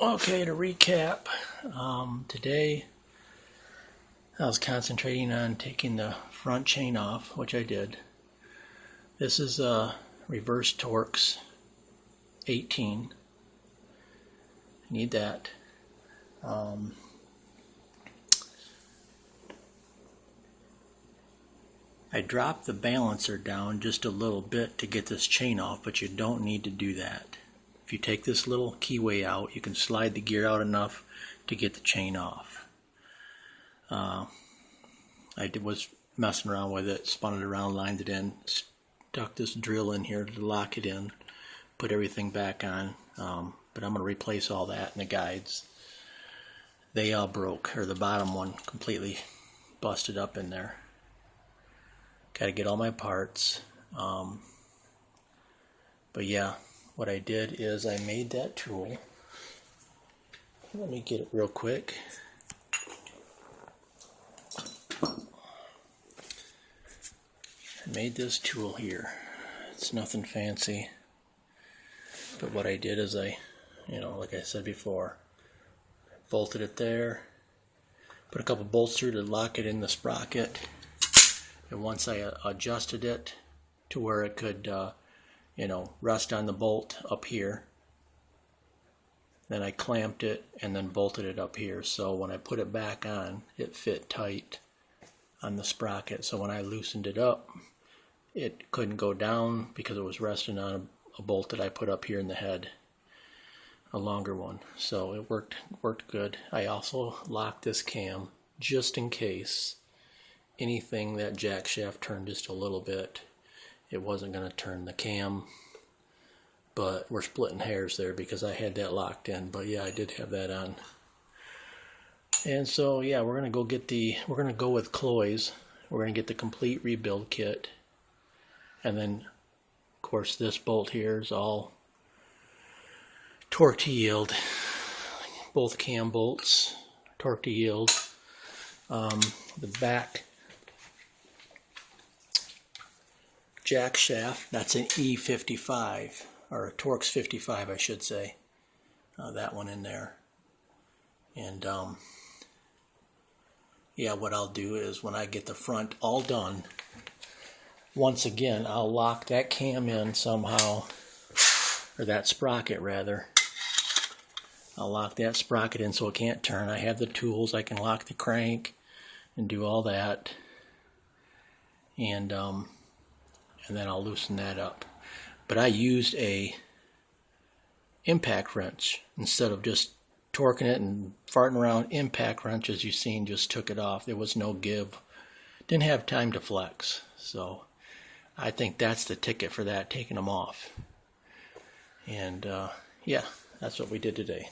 Okay, to recap, today I was concentrating on taking the front chain off, which I did. This is a reverse Torx 18. I need that. I dropped the balancer down just a little bit to get this chain off, but you don't need to do that. If you take this little keyway out, you can slide the gear out enough to get the chain off. I was messing around with it, spun it around, lined it in, stuck this drill in here to lock it in, put everything back on, but I'm going to replace all that in the guides. They all broke, or the bottom one completely busted up in there. Got to get all my parts. But yeah, what I did is I made that tool. Let me get it real quick. I made this tool here. It's nothing fancy. But what I did is like I said before, bolted it there, put a couple bolts through to lock it in the sprocket. And once I adjusted it to where it could, rest on the bolt up here, then I clamped it and then bolted it up here. So when I put it back on, it fit tight on the sprocket. So when I loosened it up, it couldn't go down because it was resting on a bolt that I put up here in the head, a longer one. So it worked good. I also locked this cam just in case anything that jack shaft turned just a little bit. It wasn't going to turn the cam, but we're splitting hairs there because I had that locked in. But yeah, I did have that on. And so yeah, we're going to go with Cloy's. We're going to get the complete rebuild kit. And then of course this bolt here is all torque to yield. Both cam bolts torque to yield. The back jack shaft, that's an E55, or a Torx 55 I should say, that one in there. And yeah, what I'll do is when I get the front all done, once again I'll lock that cam in somehow, or that sprocket rather. I'll lock that sprocket in so it can't turn. I have the tools, I can lock the crank and do all that, and then I'll loosen that up. But I used a impact wrench instead of just torquing it and farting around. Impact wrench, as you've seen, just took it off. There was no give. Didn't have time to flex. So I think that's the ticket for that, taking them off. And yeah, that's what we did today.